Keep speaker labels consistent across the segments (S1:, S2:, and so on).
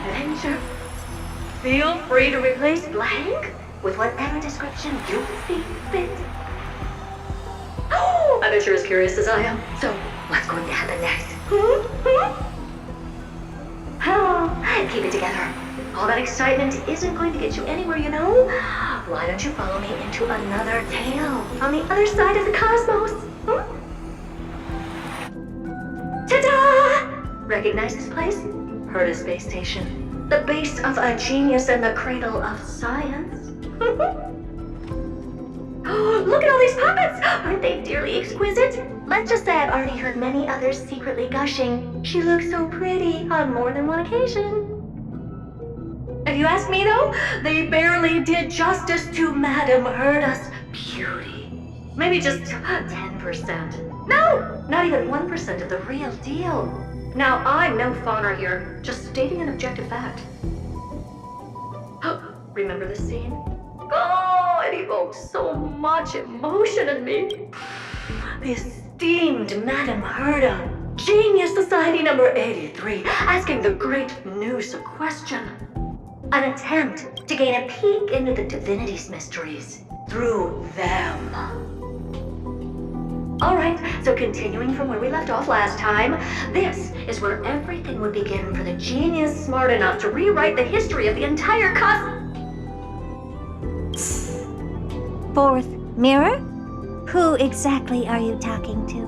S1: adventure. Feel free to replace blank with whatever description you see fit. Oh, I bet you're as curious as I am. So, what's going to happen next? Oh, keep it together. All that excitement isn't going to get you anywhere, you know? Why don't you follow me into another tale on the other side of the cosmos? Ta-da! Recognize this place? Herta Space Station. The base of a genius and the cradle of science. Oh, look at all these puppets! Aren't they dearly exquisite? Let's just say I've already heard many others secretly gushing. She looks so pretty on more than one occasion. If you ask me though, they barely did justice to Madame Herta's beauty. Maybe just 10%. No, not even 1% of the real deal. Now, I'm no fawner here, just stating an objective fact. Remember this scene? Oh, it evokes so much emotion in me. The esteemed Madame Herta, Genius Society number 83, asking the great Noose a question. An attempt to gain a peek into the divinity's mysteries through them. Alright, so continuing from where we left off last time, this is where everything would begin for the genius smart enough to rewrite the history of the entire
S2: Fourth mirror? Who exactly are you talking to?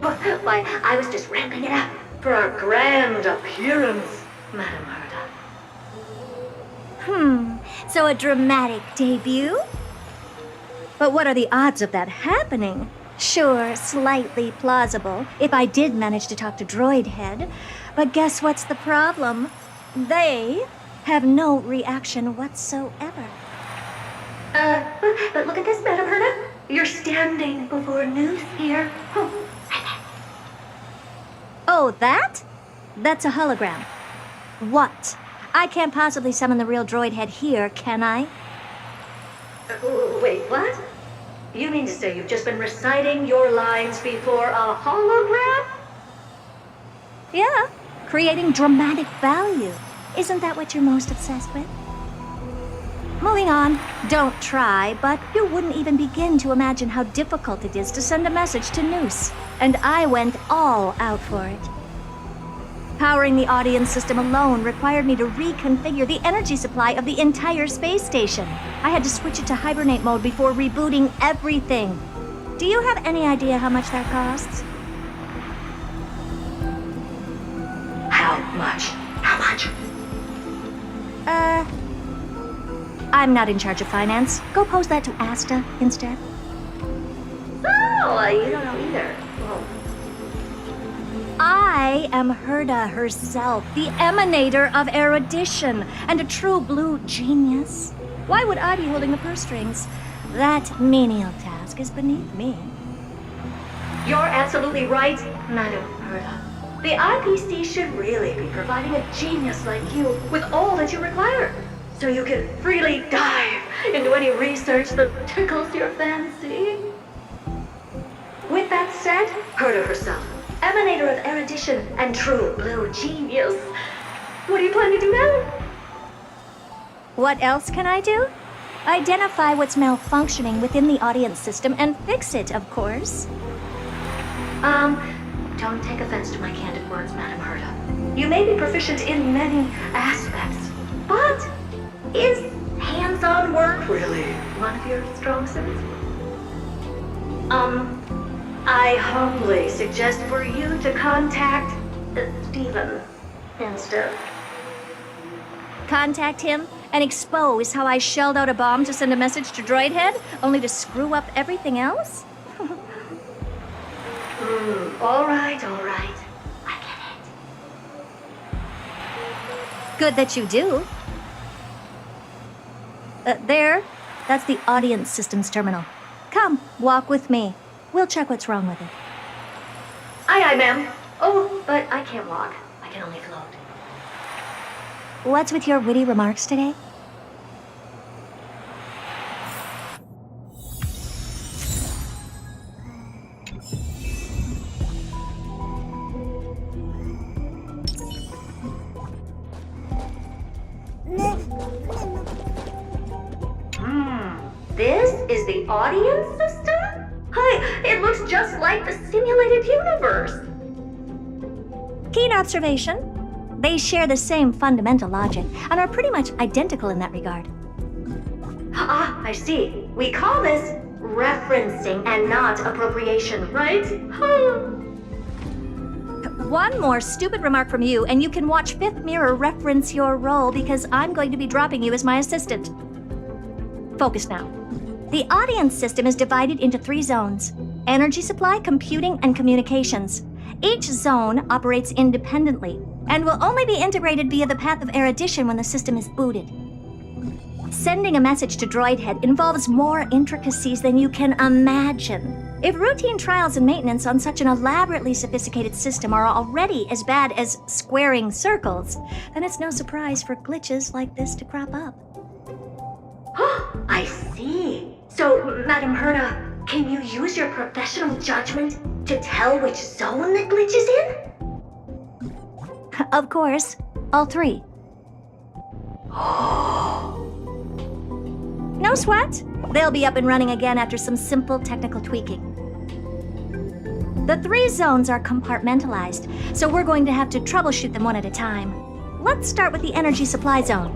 S1: Why, I was just ramping it up for our grand appearance, Madame Herta.
S2: So a dramatic debut? But what are the odds of that happening? Sure, slightly plausible, if I did manage to talk to Droid Head. But guess what's the problem? They have no reaction whatsoever.
S1: But look at this, Madame Herta. You're standing before Noose here.
S2: Oh, that? That's a hologram. What? I can't possibly summon the real Droid Head here, can I?
S1: Wait, what? You mean to say you've just been reciting your lines before a hologram?
S2: Yeah, creating dramatic value. Isn't that what you're most obsessed with? Moving on, don't try, but you wouldn't even begin to imagine how difficult it is to send a message to Noose. And I went all out for it. Powering the audience system alone required me to reconfigure the energy supply of the entire space station. I had to switch it to hibernate mode before rebooting everything. Do you have any idea how much that costs?
S1: How much? How much?
S2: I'm not in charge of finance. Go pose that to Asta instead.
S1: Oh, you don't know either. Well,
S2: I am Herta herself, the emanator of erudition, and a true blue genius. Why would I be holding the purse strings? That menial task is beneath me.
S1: you're absolutely right, Madame Herta. The IPC should really be providing a genius like you with all that you require, so you can freely dive into any research that tickles your fancy. With that said, Herta herself, emanator of erudition and true blue genius. What do you plan to do now?
S2: What else can I do? Identify what's malfunctioning within the audience system and fix it, of course.
S1: Don't take offense to my candid words, Madame Herta. You may be proficient in many aspects, but is hands-on work really one of your strong suits? I humbly suggest for you to contact Steven instead.
S2: Contact him and expose how I shelled out a bomb to send a message to Droid Head, only to screw up everything else?
S1: All right. I get it.
S2: Good that you do. There. That's the audience systems terminal. Come, walk with me. We'll check what's wrong with it.
S1: Aye, ma'am. Oh, but I can't walk. I can only float.
S2: What's with your witty remarks today?
S1: is the audience system? Hi, it looks just like the simulated universe.
S2: Keen observation. They share the same fundamental logic and are pretty much identical in that regard.
S1: Ah, I see. We call this referencing and not appropriation, right?
S2: One more stupid remark from you, and you can watch Fifth Mirror reference your role because I'm going to be dropping you as my assistant. Focus now. The audience system is divided into 3 zones: energy supply, computing, and communications. Each zone operates independently and will only be integrated via the path of erudition when the system is booted. Sending a message to Droid Head involves more intricacies than you can imagine. If routine trials and maintenance on such an elaborately sophisticated system are already as bad as squaring circles, then it's no surprise for glitches like this to crop up.
S1: I see. So, Madam Herta, can you use your professional judgment to tell which zone the glitch is in?
S2: Of course, all 3. No sweat. They'll be up and running again after some simple technical tweaking. The 3 zones are compartmentalized, so we're going to have to troubleshoot them one at a time. Let's start with the energy supply zone.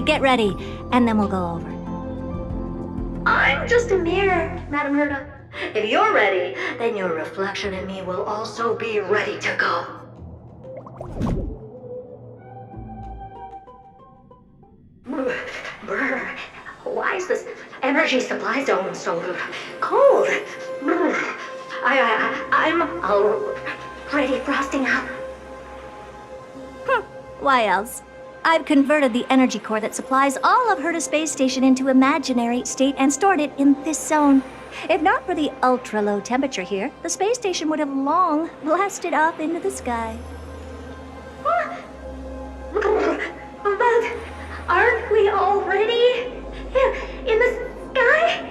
S2: Get ready, and then we'll go over.
S1: I'm just a mirror, Madam Herta. If you're ready, then your reflection in me will also be ready to go. Brr. Why is this energy supply zone so cold? Brr. I'm already frosting up.
S2: Why else? I've converted the energy core that supplies all of Herta Space Station into imaginary state and stored it in this zone. If not for the ultra-low temperature here, the space station would have long blasted off into the sky.
S1: But aren't we already in the sky?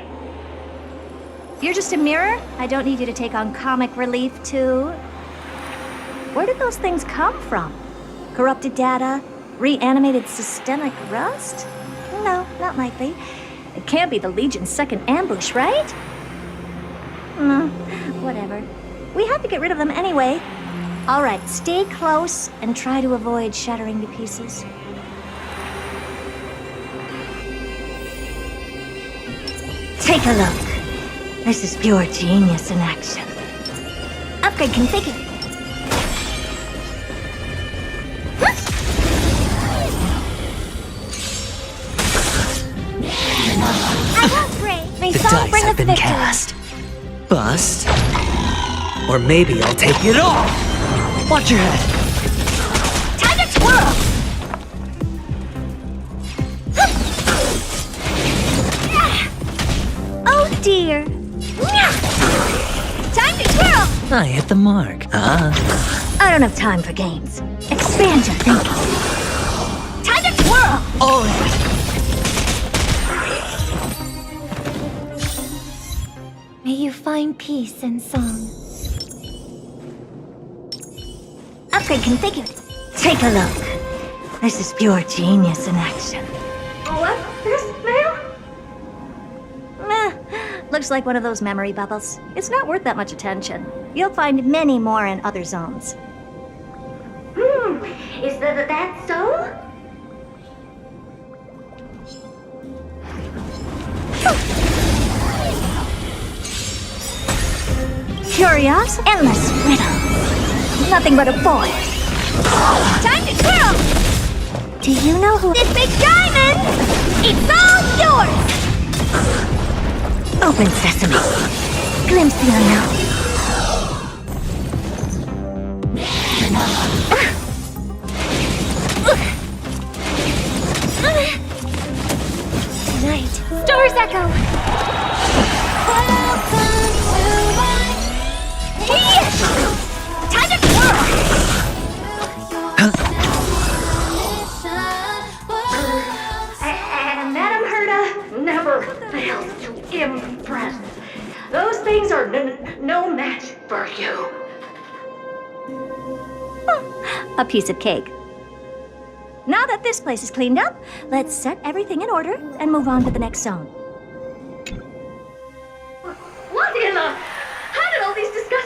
S2: You're just a mirror? I don't need you to take on comic relief, too. Where did those things come from? Corrupted data? Reanimated systemic rust? No, not likely. It can't be the Legion's second ambush, right? Whatever. We have to get rid of them anyway. All right, stay close and try to avoid shattering to pieces.
S1: Take a look. This is pure genius in action.
S2: Upgrade configured. I won't break.
S3: The dice have been cast. Bust. Or maybe I'll take it off. Watch your head.
S2: Time to twirl! Oh dear. Time to twirl!
S3: I hit the mark.
S2: I don't have time for games. Expand your thinking. Time to twirl!
S3: All right.
S2: May you find peace and song. Upgrade configured.
S1: Take a look. This is pure genius in action. What's this, ma'am?
S2: Looks like one of those memory bubbles. It's not worth that much attention. You'll find many more in other zones.
S1: Is that so?
S2: Curious, endless riddle. Nothing but a void. Time to twirl!
S1: Do you know who?
S2: This big diamond! It's all yours!
S1: Open sesame. Glimpse the unknown.
S2: Night. Stars echo! Time to twirl!
S1: And Madam Herta never fails to impress. Those things are no match for you.
S2: A piece of cake. Now that this place is cleaned up, let's set everything in order and move on to the next zone.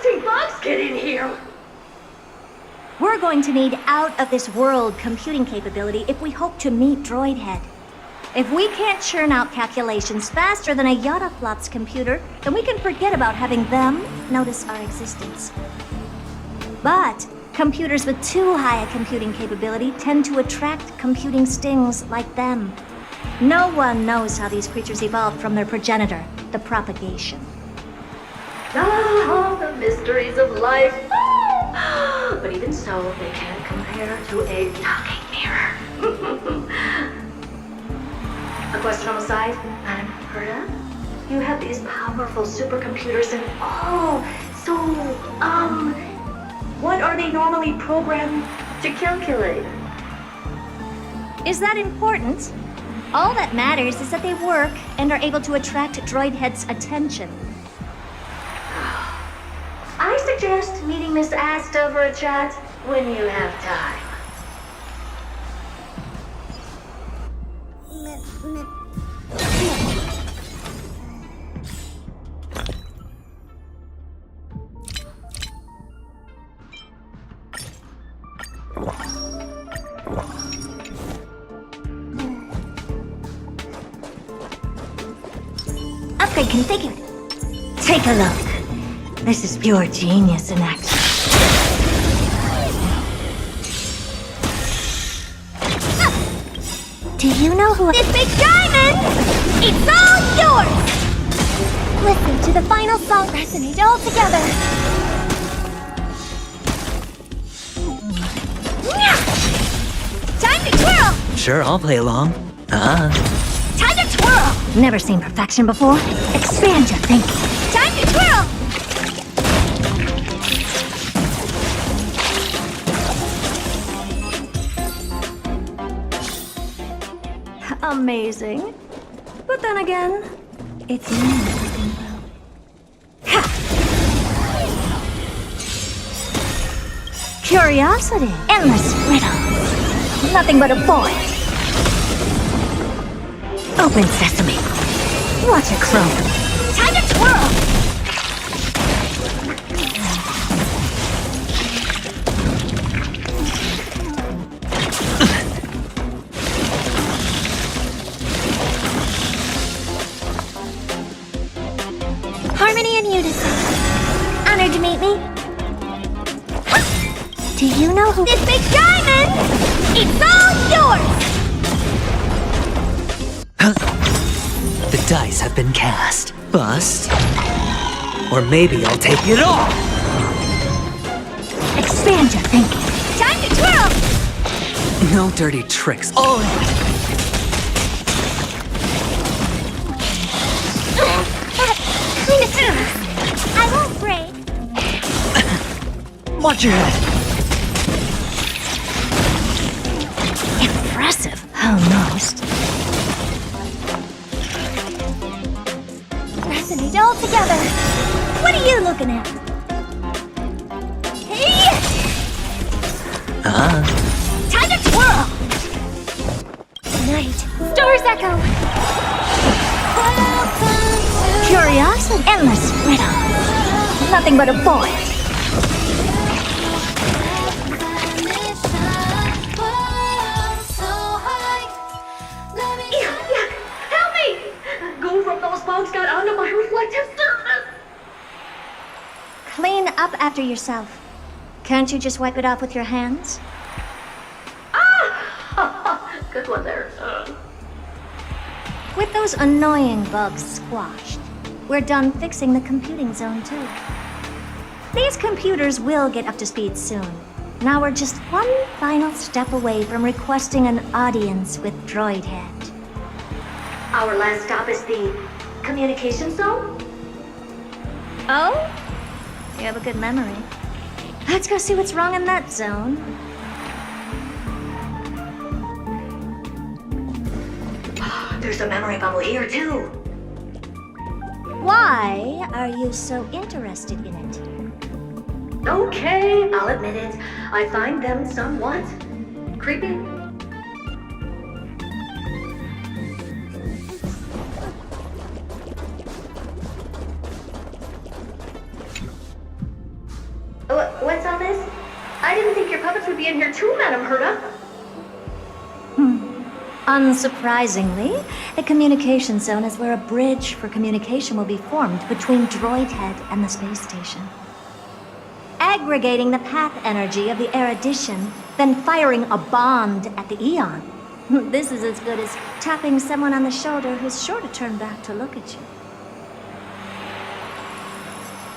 S1: nasty bugs get in here?
S2: We're going to need out-of-this-world computing capability if we hope to meet Droidhead. If we can't churn out calculations faster than a Yottaflop's computer, then we can forget about having them notice our existence. But computers with too high a computing capability tend to attract computing stings like them. No one knows how these creatures evolved from their progenitor, the propagation.
S1: Ah, the mysteries of life. But even so, they can't compare to a talking mirror. A question on the side, Madam Herta? You have these powerful supercomputers and what are they normally programmed to calculate?
S2: Is that important? All that matters is that they work and are able to attract Droidhead's attention.
S1: I suggest meeting Miss Asta for a chat when you have time.
S2: Upgrade configured. Take a look. This is pure genius in action. Do you know who— This big diamond! It's all yours! Listen to the final song resonate all together. Time to twirl!
S3: Sure, I'll play along.
S2: Time to twirl! Never seen perfection before? Expand your thinking. Time to twirl! Amazing. But then again, it's me talking about. Ha! Curiosity, endless riddles. Nothing but a void. Open sesame. Watch it croak. Time to twirl! Harmony and unison. Honored to meet me. Do you know who— This big diamond! It's all yours!
S3: The dice have been cast. Bust. Or maybe I'll take it all!
S2: Expand your thinking. Time to twirl!
S3: No dirty tricks. All in.
S2: I won't break.
S3: Watch your head.
S2: Impressive. Almost. Resonate all together. What are you looking at? Hey! Time to twirl! Night. Stars echo. Curiosity. Endless riddles. Nothing but a void.
S1: Yuck! Help me! Go from those bugs got onto my reflective surface!
S2: Clean up after yourself. Can't you just wipe it off with your hands?
S1: Ah! Good one there.
S2: With those annoying bugs squashed, we're done fixing the computing zone too. These computers will get up to speed soon. Now we're just one final step away from requesting an audience with Droidhead.
S1: Our last stop is the communication zone?
S2: Oh? You have a good memory. Let's go see what's wrong in that zone.
S1: There's a memory bubble here too.
S2: Why are you so interested in it?
S1: Okay, I'll admit it. I find them somewhat creepy. What's all this? I didn't think your puppets would be in here too, Madam Herta.
S2: Unsurprisingly, the communication zone is where a bridge for communication will be formed between Droid Head and the space station. Aggregating the path energy of the erudition, then firing a bond at the Eon. This is as good as tapping someone on the shoulder who's sure to turn back to look at you.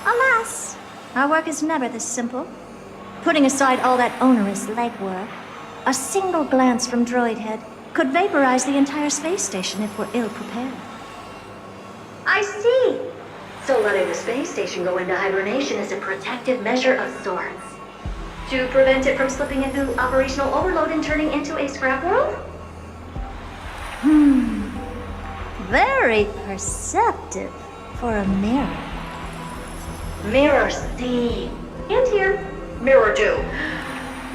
S2: Alas, our work is never this simple. Putting aside all that onerous legwork, a single glance from Droid Head could vaporize the entire space station if we're ill-prepared.
S1: I see. So letting the space station go into hibernation is a protective measure of sorts. To prevent it from slipping into operational overload and turning into a scrap world?
S2: Very perceptive for a mirror.
S1: Mirror see. And here, mirror do.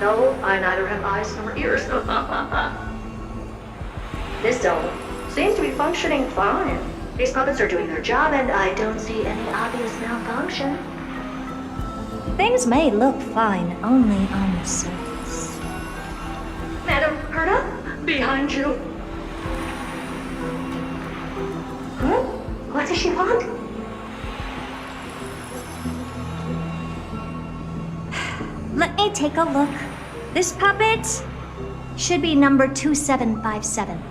S1: No, I neither have eyes nor ears. This zone seems to be functioning fine. These puppets are doing their job, and I don't see any obvious malfunction.
S2: Things may look fine only on the surface.
S1: Madam Herta, behind you. Huh? What does she want?
S2: Let me take a look. This puppet should be number 2757.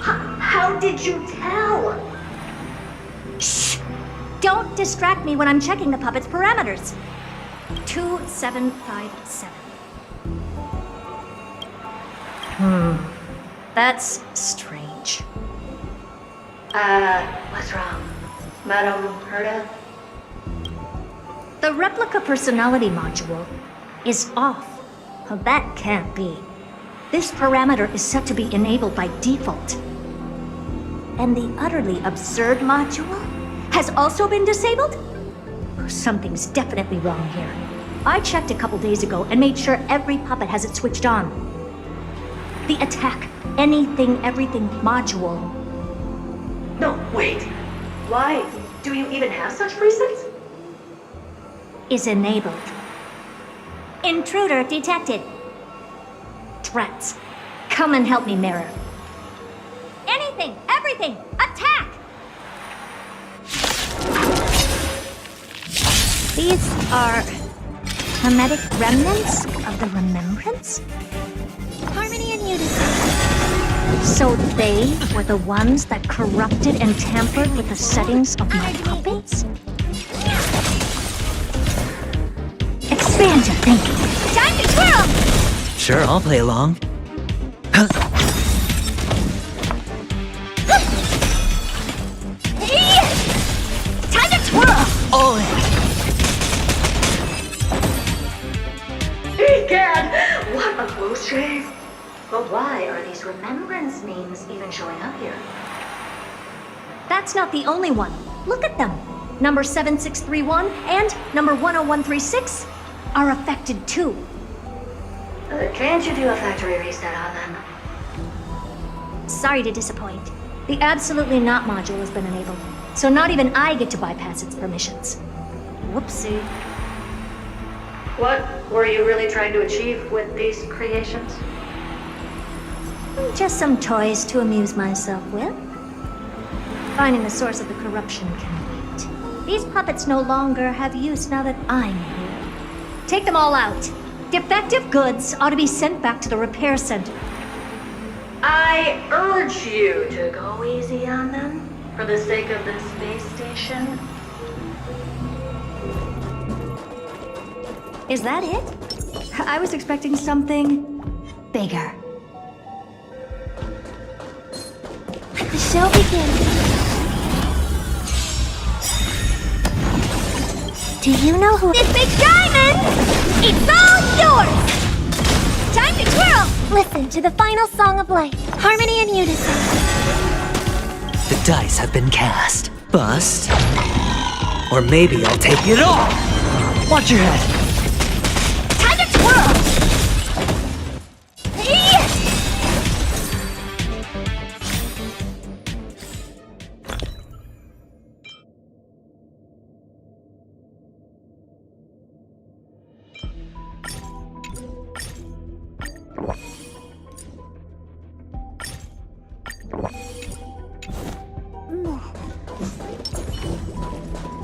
S1: How did you tell?
S2: Shh! Don't distract me when I'm checking the puppet's parameters. 2757. That's strange.
S1: What's wrong? Madam Herta?
S2: The replica personality module is off. Well, that can't be. This parameter is set to be enabled by default. And the utterly absurd module has also been disabled? Something's definitely wrong here. I checked a couple days ago and made sure every puppet has it switched on. The attack, anything, everything module.
S1: No, wait. Why? Do you even have such presets?
S2: Is enabled. Intruder detected. Threats. Come and help me, Mirror. Anything, everything, attack! These are hermetic remnants of the remembrance? Harmony and unity. So they were the ones that corrupted and tampered with the settings of my puppets? Expand your thinking. Time to twirl!
S3: Sure, I'll play along. Huh.
S2: Time to twirl!
S3: Oh,
S1: Egad! What a close shave! But why are these remembrance names even showing up here?
S2: That's not the only one. Look at them. Number 7631 and number 10136 are affected too.
S1: Can't you do a factory reset on them?
S2: Sorry to disappoint. The Absolutely Not module has been enabled, so not even I get to bypass its permissions. Whoopsie.
S1: What were you really trying to achieve with these creations?
S2: Just some toys to amuse myself with. Finding the source of the corruption can wait. These puppets no longer have use now that I'm here. Take them all out. Defective goods ought to be sent back to the repair center.
S1: I urge you to go easy on them for the sake of the space station.
S2: Is that it? I was expecting something bigger. Let the show begin. Do you know who this big diamond? It's all yours! Time to twirl! Listen to the final song of life. Harmony and unison.
S3: the dice have been cast. Bust. Or maybe I'll take it all! Watch your head!
S2: Time to twirl!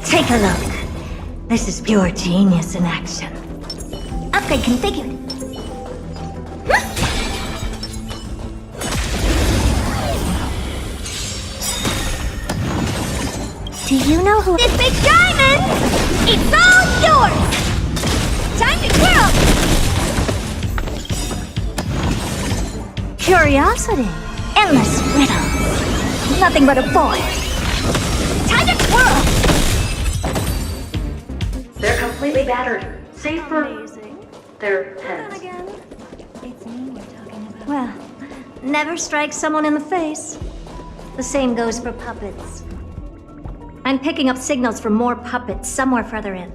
S2: Take a look. This is pure genius in action. Upgrade configured. Do you know who— This big diamond! It's all yours! Time to twirl! Curiosity. Endless riddles. Nothing but a void. Time to twirl!
S1: They're completely battered, save for their heads.
S2: It's me we're talking about. Well, never strike someone in the face. The same goes for puppets. I'm picking up signals from more puppets somewhere further in.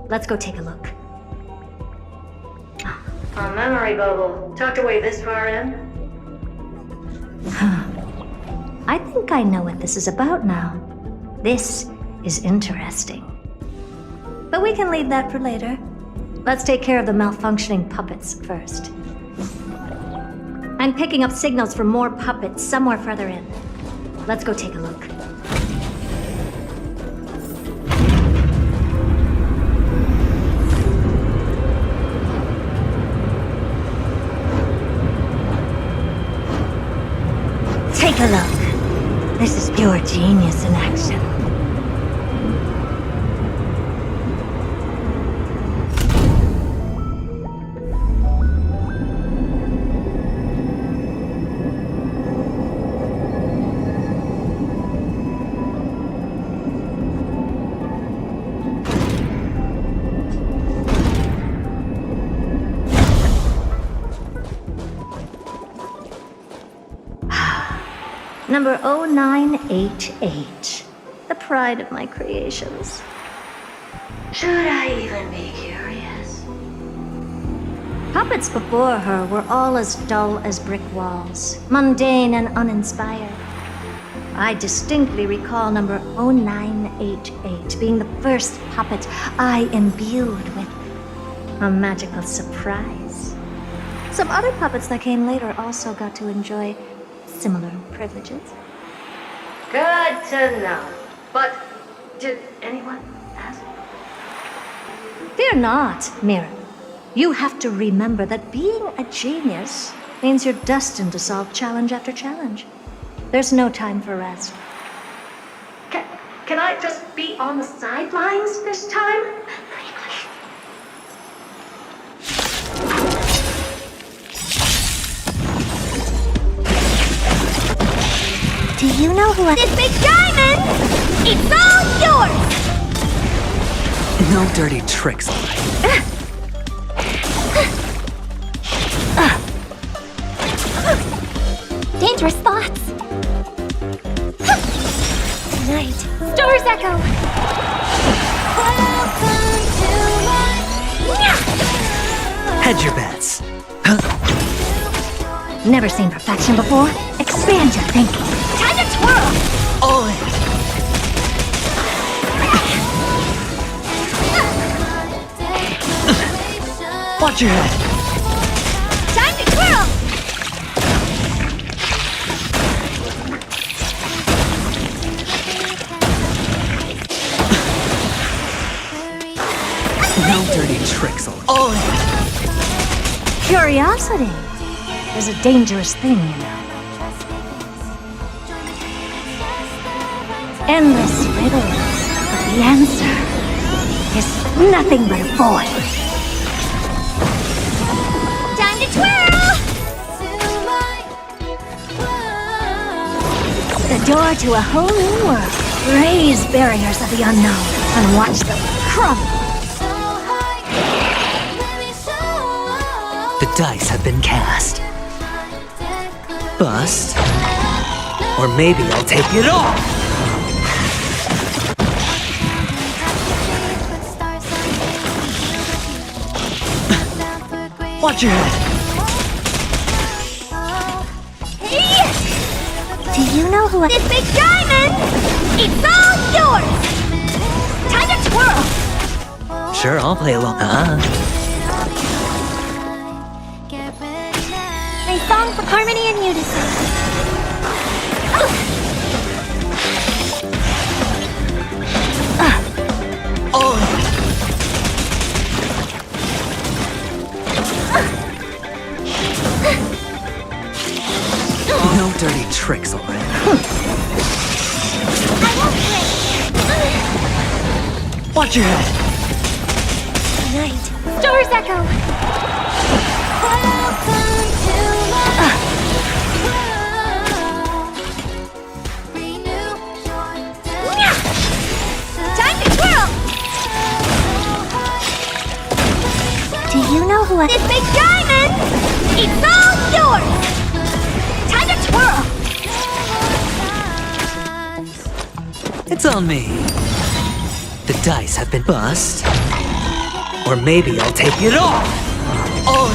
S2: Let's go take a look.
S1: A memory bubble, tucked away this far in.
S2: I think I know what this is about now. This is interesting. But we can leave that for later. Let's take care of the malfunctioning puppets first. I'm picking up signals from more puppets somewhere further in. Let's go take a look. Take a look. This is pure genius in action. Number 0988. The pride of my creations.
S1: Should I even be curious?
S2: Puppets before her were all as dull as brick walls, mundane and uninspired. I distinctly recall number 0988 being the first puppet I imbued with a magical surprise. Some other puppets that came later also got to enjoy similar privileges.
S1: Good to know. But did anyone ask?
S2: Fear not, Mira. You have to remember that being a genius means you're destined to solve challenge after challenge. There's no time for rest.
S1: Can I just be on the sidelines this time?
S2: Do you know who— This big diamond! It's all yours!
S3: No dirty tricks.
S2: Dangerous thoughts. Tonight, stars echo.
S3: Hedge your bets.
S2: Never seen perfection before? Expand your thinking. Time to twirl!
S3: All in. Watch your head.
S2: Time to twirl!
S3: No dirty tricks. All in.
S2: Curiosity is a dangerous thing, you know. Endless riddles, but the answer is nothing but a void. Time to twirl! The door to a whole new world. Raise barriers of the unknown and watch them crumble.
S3: The dice have been cast. Bust. Or maybe I'll take it all. Watch your head.
S2: Do you know who— This big diamond! It's all yours! Time to twirl!
S3: Sure, I'll play along.
S2: A song for harmony and unison.
S3: tricks already.
S2: I won't break.
S3: Watch your head.
S2: Night. Stars echo. Time to twirl. Do you know who this big diamond? It's all yours. Time to twirl.
S3: It's on me. The dice have been bust. Or maybe I'll take it all. Oh.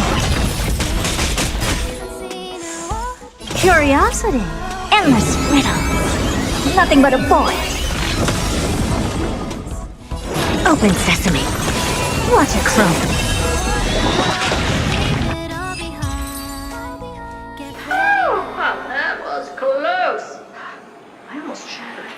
S2: Curiosity. Endless riddle. Nothing but a boy. Open sesame. Watch it crumble.
S1: That was close. I almost shattered.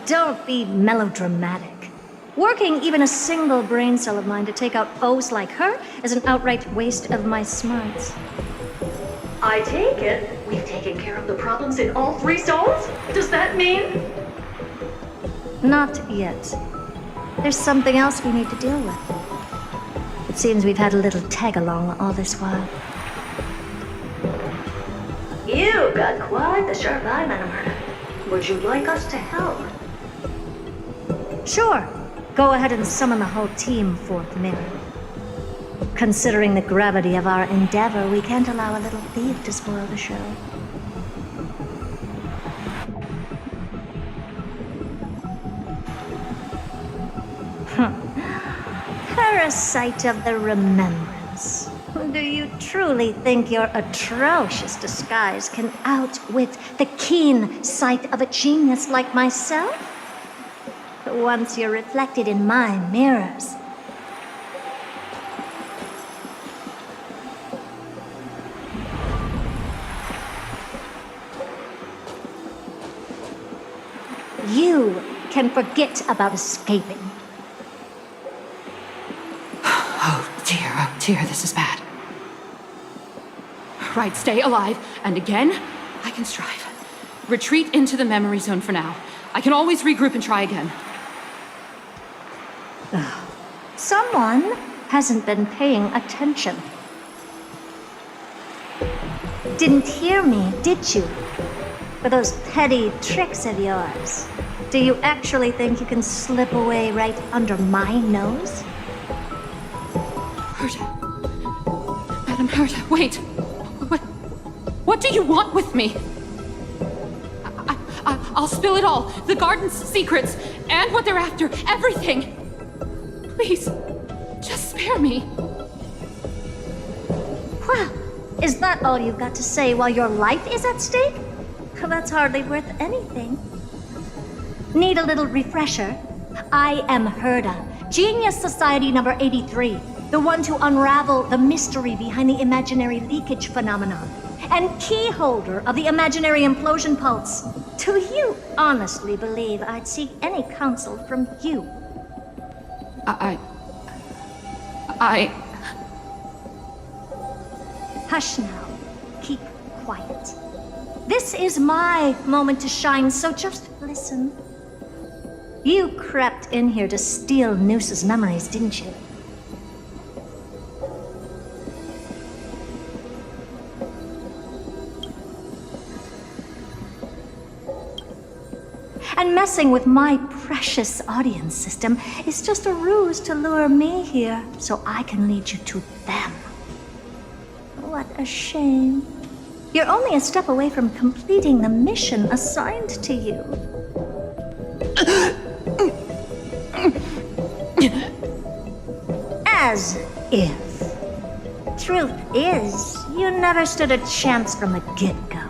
S2: Don't be melodramatic. Working even a single brain cell of mine to take out foes like her is an outright waste of my smarts.
S1: I take it we've taken care of the problems in all 3 zones? Does that mean?
S2: Not yet. There's something else we need to deal with. It seems we've had a little tag-along all this while.
S1: You've got quite the sharp eye, Madam Herta. Would you like us to help?
S2: Sure. Go ahead and summon the whole team, Fourth Mirror. Considering the gravity of our endeavor, we can't allow a little thief to spoil the show. Parasite of the remembrance. Do you truly think your atrocious disguise can outwit the keen sight of a genius like myself? Once you're reflected in my mirrors. You can forget about escaping.
S4: Oh dear, this is bad. Right, stay alive, and again, I can strive. Retreat into the memory zone for now. I can always regroup and try again.
S2: Someone hasn't been paying attention. Didn't hear me, did you? For those petty tricks of yours. Do you actually think you can slip away right under my nose?
S4: Herta. Madam Herta, wait. What do you want with me? I'll spill it all. The garden's secrets, and what they're after. Everything. Please, just spare me.
S2: Well, is that all you've got to say while your life is at stake? That's hardly worth anything. Need a little refresher? I am Herta, Genius Society number 83, the one to unravel the mystery behind the imaginary leakage phenomenon, and key holder of the imaginary implosion pulse. Do you honestly believe I'd seek any counsel from you? Hush now. Keep quiet. This is my moment to shine, so just listen. You crept in here to steal Noose's memories, didn't you? And messing with my precious audience system is just a ruse to lure me here so I can lead you to them. What a shame. You're only a step away from completing the mission assigned to you. As if. Truth is, you never stood a chance from the get-go.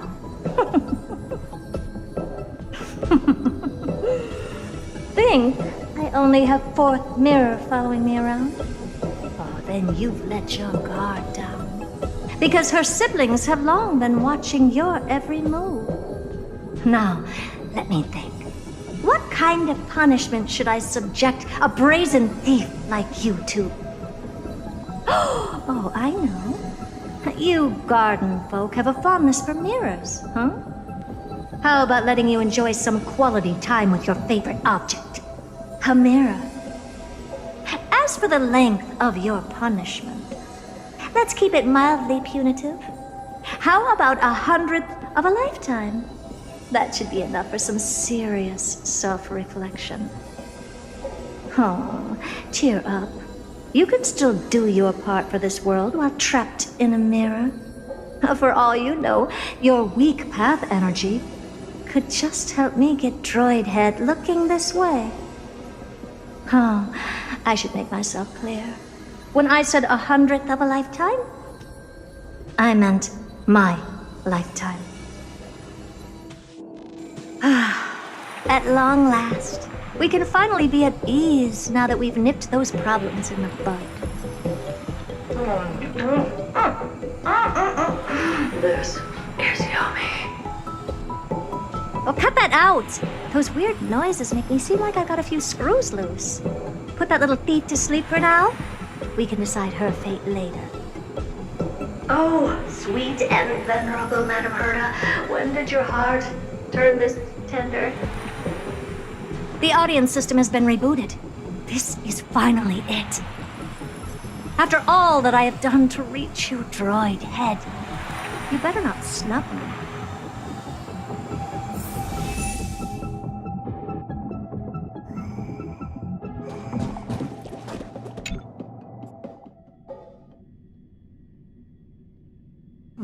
S2: Think I only have Fourth Mirror following me around? Oh, then you've let your guard down. Because her siblings have long been watching your every move. Now, let me think. What kind of punishment should I subject a brazen thief like you to? Oh, I know. You garden folk have a fondness for mirrors, huh? How about letting you enjoy some quality time with your favorite object? A mirror. As for the length of your punishment, let's keep it mildly punitive. How about 100th of a lifetime? That should be enough for some serious self-reflection. Oh, cheer up. You can still do your part for this world while trapped in a mirror. For all you know, your weak path energy could just help me get Droid Head looking this way. Oh, I should make myself clear. When I said 100th of a lifetime, I meant my lifetime. At long last, we can finally be at ease now that we've nipped those problems in the bud.
S1: This is yummy.
S2: Oh, cut that out! Those weird noises make me seem like I got a few screws loose. Put that little thief to sleep for now. We can decide her fate later.
S1: Oh, sweet and venerable Madam Herta, when did your heart turn this tender?
S2: The audience system has been rebooted. This is finally it. After all that I have done to reach you, Droid Head, you better not snub me.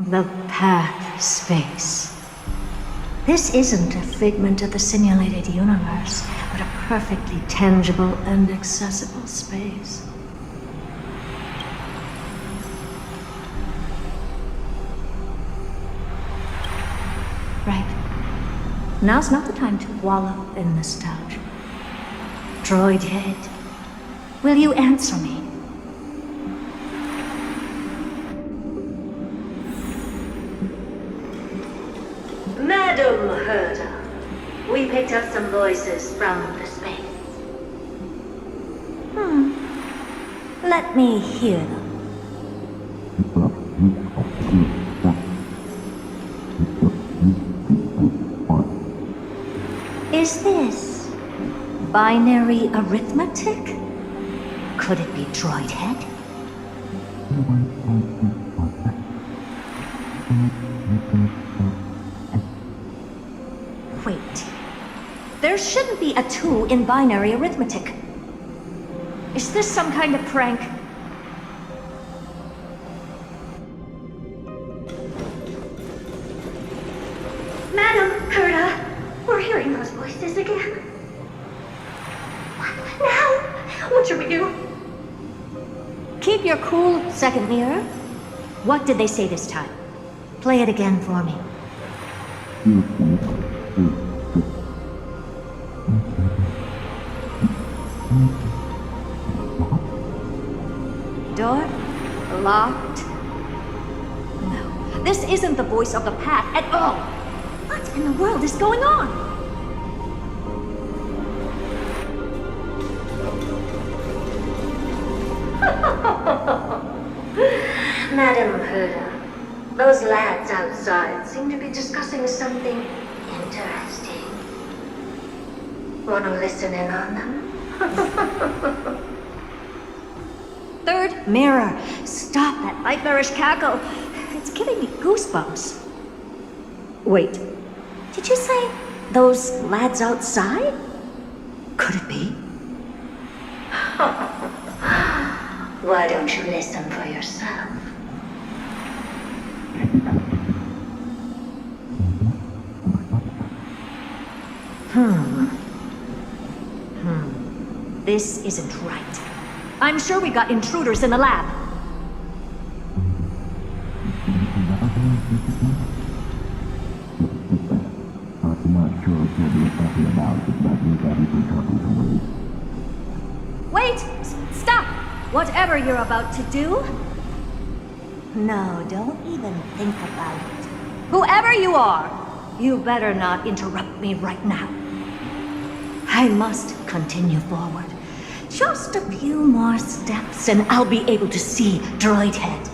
S2: The path space. This isn't a figment of the simulated universe, but a perfectly tangible and accessible space. Right. Now's not the time to wallow in nostalgia. Droid Head, will you answer me?
S1: Madam Herta, we picked up some voices from the space.
S2: Let me hear them. Is this binary arithmetic? Could it be Droid Head? Wait. There shouldn't be a 2 in binary arithmetic. Is this some kind of prank?
S1: Madam Herta, we're hearing those voices again. What now? What should we do?
S2: Keep your cool, second mirror. What did they say this time? Play it again for me. Door locked. No, this isn't the voice of the path at all. What in the world is going on?
S1: Madam Herta, those lads outside seem to be discussing something interesting. Want to listen in on them?
S2: Third mirror, stop that nightmarish cackle. It's giving me goosebumps. Wait, did you say those lads outside? Could it be?
S1: Why don't you listen for yourself?
S2: This isn't right. I'm sure we got intruders in the lab. Wait! Stop! Whatever you're about to do. No, don't even think about it. Whoever you are, you better not interrupt me right now. I must continue forward. Just a few more steps and I'll be able to see Droid Head.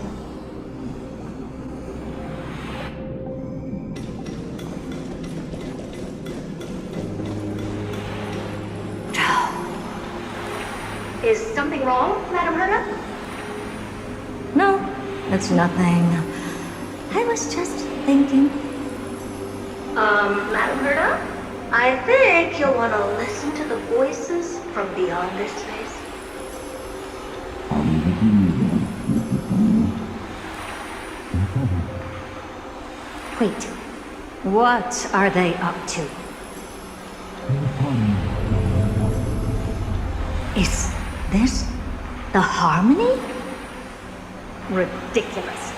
S1: Is something wrong, Madam Herta?
S2: No, it's nothing. I was just thinking.
S1: Madam Herta? I think you'll want to listen to the voices from beyond this space.
S2: Wait, what are they up to? Is this the harmony? Ridiculous.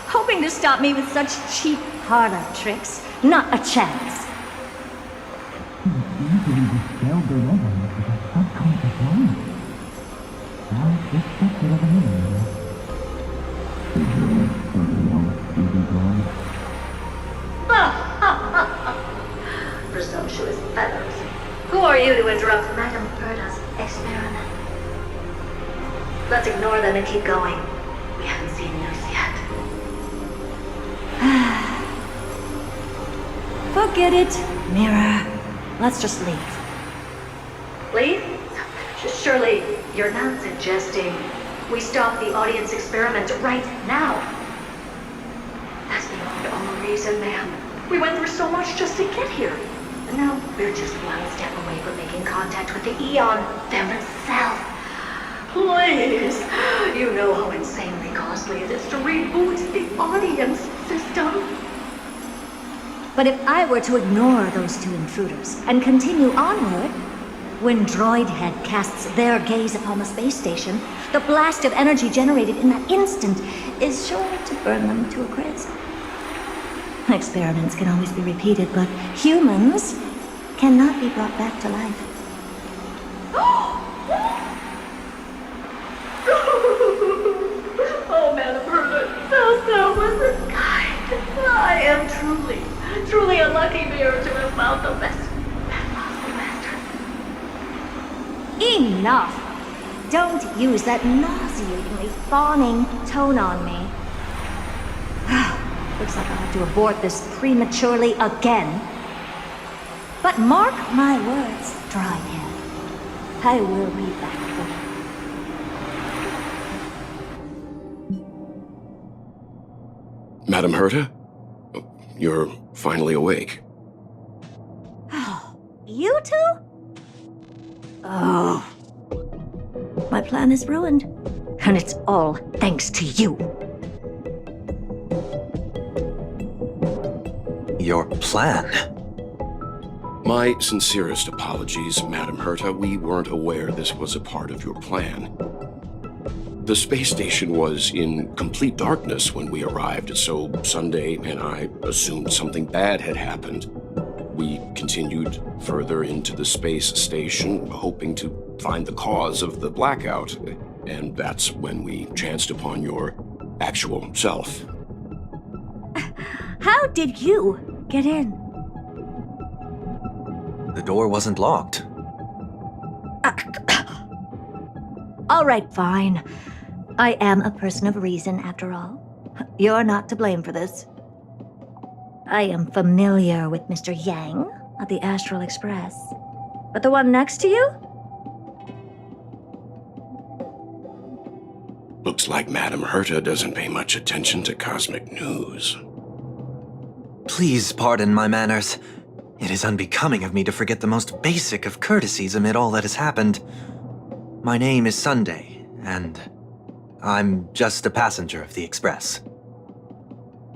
S2: Hoping to stop me with such cheap parlor tricks. Not a chance.
S1: Presumptuous fellows. Who are you to interrupt Madam Herta's experiment? Let's ignore them and keep going. We haven't seen news yet.
S2: Forget it, Mirror. Let's just leave.
S1: Leave? Surely you're not suggesting we stop the audience experiment right now. That's beyond all reason, ma'am. We went through so much just to get here. And now we're just one step away from making contact with the Eon themselves. Please! You know how insanely costly it is to reboot the audience system.
S2: But if I were to ignore those two intruders and continue onward, when Droidhead casts their gaze upon the space station, the blast of energy generated in that instant is sure to burn them to a crisp. Experiments can always be repeated, but humans cannot be brought back to life.
S1: Oh, Madam Herta, so selfless and kind. I am truly a lucky mirror to have found the best master.
S2: Enough! Don't use that nauseatingly fawning tone on me. Looks like I'll have to abort this prematurely again. But mark my words, Droidhead. I will be back for you.
S5: Madam Herta? You're finally awake.
S2: You two? Oh. My plan is ruined. And it's all thanks to you.
S3: Your plan?
S5: My sincerest apologies, Madam Herta. We weren't aware this was a part of your plan. The space station was in complete darkness when we arrived, so Sunday and I assumed something bad had happened. We continued further into the space station, hoping to find the cause of the blackout, and that's when we chanced upon your actual self.
S2: How did you get in?
S3: The door wasn't locked.
S2: All right, fine. I am a person of reason, after all. You're not to blame for this. I am familiar with Mr. Yang of the Astral Express. But the one next to you?
S5: Looks like Madam Herta doesn't pay much attention to cosmic news.
S3: Please pardon my manners. It is unbecoming of me to forget the most basic of courtesies amid all that has happened. My name is Sunday, and I'm just a passenger of the Express.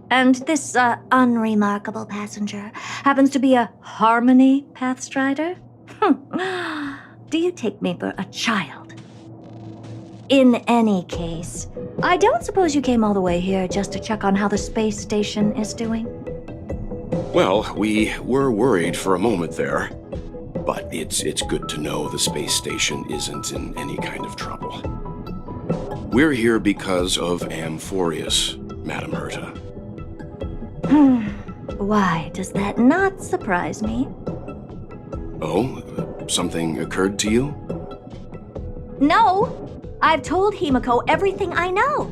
S2: And this, unremarkable passenger happens to be a Harmony Pathstrider? Do you take me for a child? In any case, I don't suppose you came all the way here just to check on how the space station is doing?
S5: Well, we were worried for a moment there, but it's good to know the space station isn't in any kind of trouble. We're here because of Amphorius, Madam Herta.
S2: Why does that not surprise me?
S5: Oh, something occurred to you?
S2: No! I've told Himiko everything I know.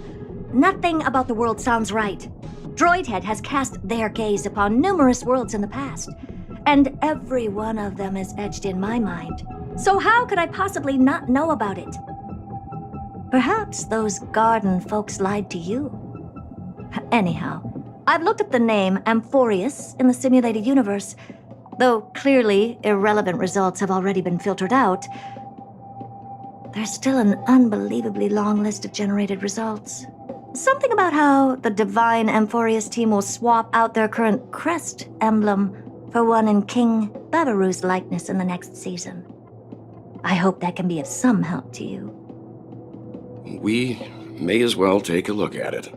S2: Nothing about the world sounds right. Droidhead has cast their gaze upon numerous worlds in the past, and every one of them is etched in my mind So how could I possibly not know about it? Perhaps those garden folks lied to you. Anyhow, I've looked up the name Amphorius in the simulated universe. Though clearly irrelevant results have already been filtered out, there's still an unbelievably long list of generated results. Something about how the Divine Amphorius team will swap out their current crest emblem for one in King Babaru's likeness in the next season. I hope that can be of some help to you.
S5: We may as well take a look at it.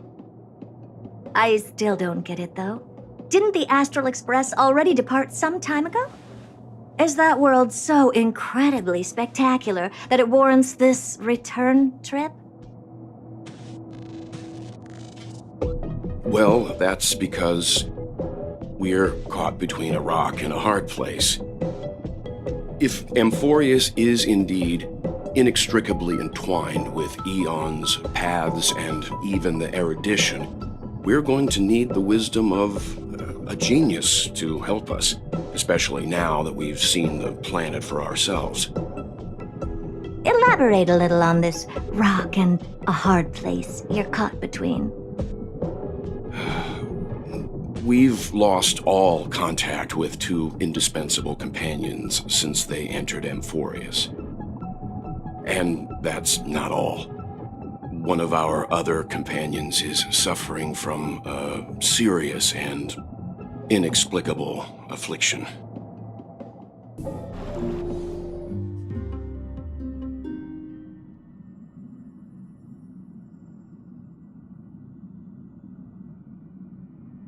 S2: I still don't get it, though. Didn't the Astral Express already depart some time ago? Is that world so incredibly spectacular that it warrants this return trip?
S5: Well, that's because we're caught between a rock and a hard place. If Amphorius is indeed inextricably entwined with eons, paths, and even the erudition, we're going to need the wisdom of a genius to help us, especially now that we've seen the planet for ourselves.
S2: Elaborate a little on this rock and a hard place you're caught between.
S5: We've lost all contact with two indispensable companions since they entered Amphorius. And that's not all. One of our other companions is suffering from a serious and inexplicable affliction.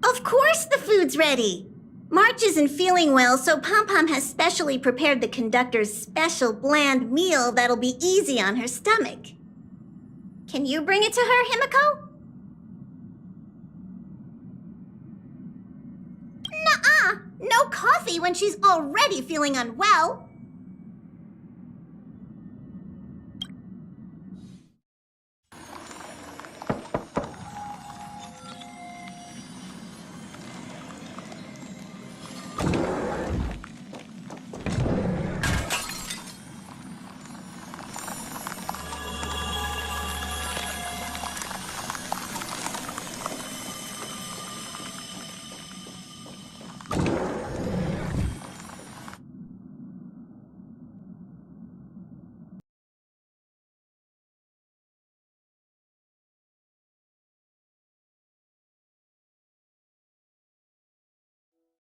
S6: Of course the food's ready! March isn't feeling well, so Pom-Pom has specially prepared the conductor's special bland meal that'll be easy on her stomach. Can you bring it to her, Himiko? Nuh-uh! No coffee when she's already feeling unwell!